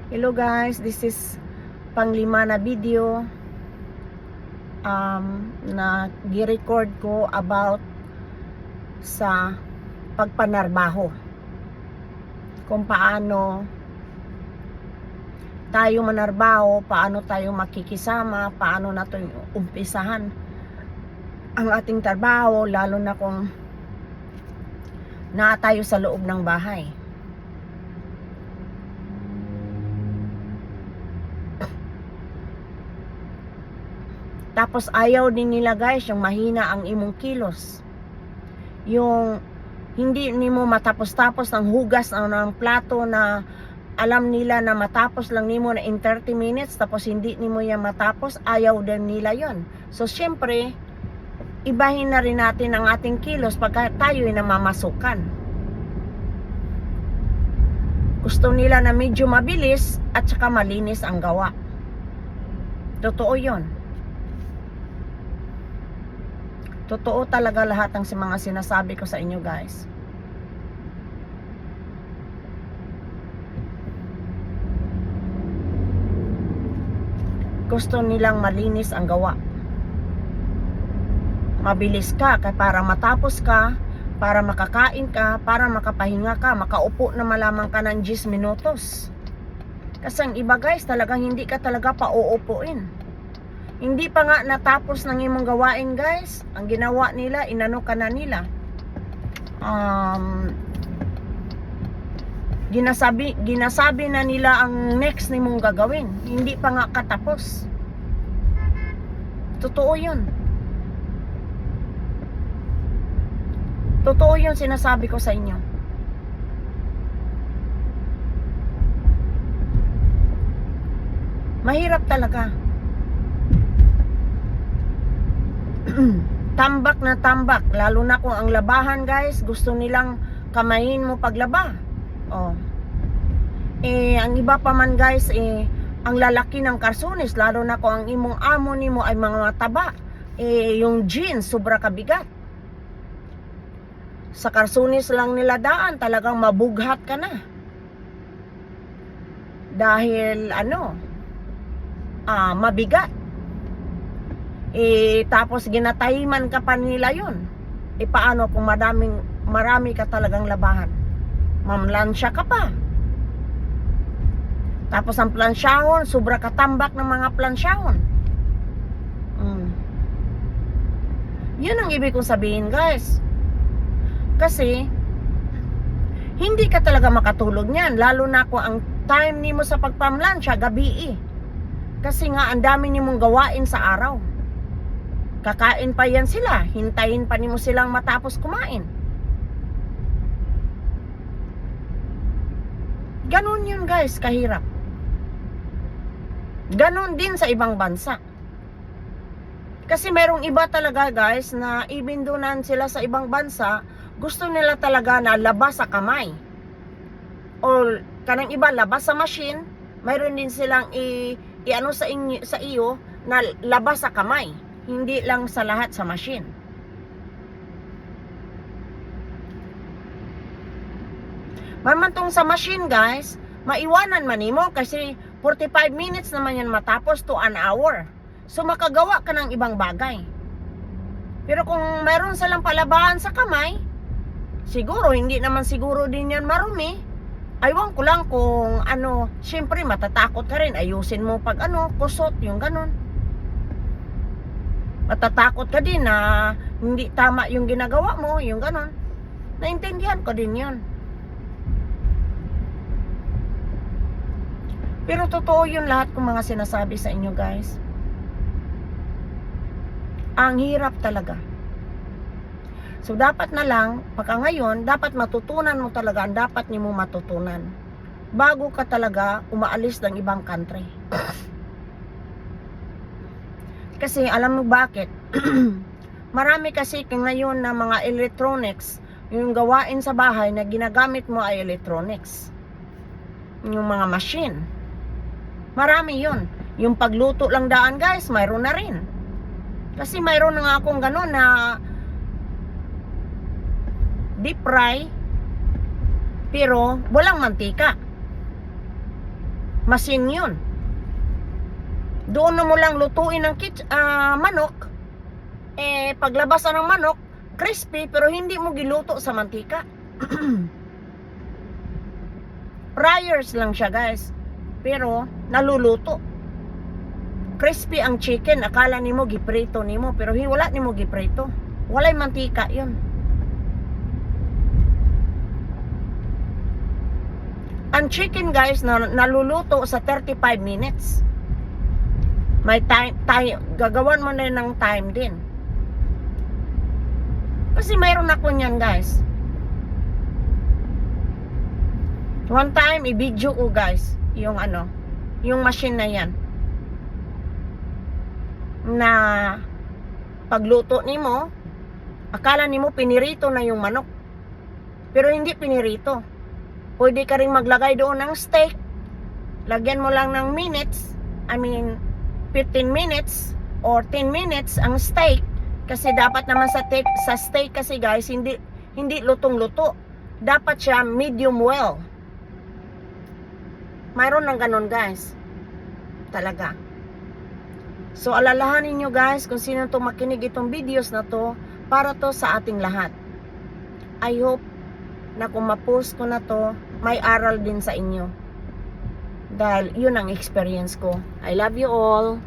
Hello guys, this is panglima na video na gi-record ko about sa pagpanarbaho, kung paano tayo manarbaho, paano tayo makikisama, paano natin umpisahan ang ating trabaho, lalo na kung na tayo sa loob ng bahay. Tapos ayaw din nila guys, yung mahina ang imong kilos. Yung hindi nimo matapos-tapos ng hugas ng plato na alam nila na matapos lang nimo na in 30 minutes, tapos hindi nimo yan matapos, ayaw din nila yon. So syempre, ibahin na rin natin ang ating kilos pagka tayo ay namamasukan. Gusto nila na medyo mabilis at saka malinis ang gawa. Totoo yon. Totoo talaga lahat ng mga sinasabi ko sa inyo guys. Gusto nilang malinis ang gawa. Mabilis ka para matapos ka, para makakain ka, para makapahinga ka, makaupo na malamang ka ng 10 minutos. Kasi ang iba guys, talagang hindi ka talaga pauupuin. Hindi pa nga natapos ng imong gawain guys, ang ginawa nila, inano ka na nila. Ginasabi na nila ang next ni mong gagawin. Hindi pa nga katapos. Totoo yun. Totoo yun sinasabi ko sa inyo. Mahirap talaga. Tambak na tambak, lalo na kung ang labahan guys, gusto nilang kamayin mo paglaba. Ang iba pa man guys, ang lalaki ng karsones, lalo na kung ang imong amo nimo ay mga taba, yung jeans sobra kabigat. Sa karsones lang nila daan, talagang mabughat ka na. Dahil mabigat. Tapos ginatahiman ka pa nila yun. Paano kung marami ka talagang labahan? Mamlansya ka pa. Tapos ang plansyahon, sobra katambak ng mga plansyahon. Yun ang ibig kong sabihin guys. Kasi hindi ka talaga makatulog niyan, lalo na kung ang time nimo sa pagpamlansya gabi. Kasi nga ang dami nimong gawain sa araw. Kakain pa yan sila, hintayin pa nimo silang matapos kumain. Ganon yun guys, kahirap. Ganon din sa ibang bansa. Kasi merong iba talaga guys na ibindunan sila sa ibang bansa, gusto nila talaga na labas sa kamay. O kanang iba labas sa machine, mayroon din silang sa iyo na labas sa kamay. Hindi lang sa lahat sa machine. Mamantong sa machine guys, maiwanan man nimo kasi 45 minutes naman yan matapos to an hour. So makagawa ka ng ibang bagay. Pero kung meron silang palabahan sa kamay, siguro hindi naman siguro din yan marumi. Aywan ko lang kung syempre matatakot ka rin, ayusin mo pag kusot, yung ganon. Matatakot ka din na hindi tama yung ginagawa mo, yung ganon. Naintindihan ko din yun. Pero totoo yun lahat kong mga sinasabi sa inyo guys. Ang hirap talaga. So dapat na lang, pagka ngayon, dapat matutunan mo talaga ang dapat niyo matutunan. Bago ka talaga umaalis ng ibang country. Kasi alam mo bakit? Marami kasi ngayon na mga electronics, yung gawain sa bahay na ginagamit mo ay electronics. Yung mga machine. Marami yun. Yung pagluto lang daan guys, mayroon na rin. Kasi mayroon na nga akong gano'n na deep fry pero walang mantika. Machine yun. Doon mo lang lutuin ng manok. Paglabasan ng manok, crispy, pero hindi mo giluto sa mantika. Fryers lang siya, guys. Pero, naluluto. Crispy ang chicken. Akala nimo giprito nimo, pero wala nimo giprito. Walay mantika yun. Ang chicken, guys, naluluto sa 35 minutes. May time, gagawan mo na ng time din. Kasi mayroon ako niyan, guys. One time, i-video ko, guys, yung yung machine na yan. Na pagluto nimo, akala nimo pinirito na yung manok. Pero hindi pinirito. Pwede ka rin maglagay doon ng steak. Lagyan mo lang ng minutes. 15 minutes or 10 minutes ang steak. Kasi dapat naman sa steak kasi, guys, hindi lutong-luto. Dapat siya medium well. Mayroon ng ganun, guys. Talaga. So, alalahanin nyo, guys, kung sino to makinig itong videos na to, para to sa ating lahat. I hope na kung ma-post ko na to, may aral din sa inyo. Dahil yun ang experience ko. I love you all.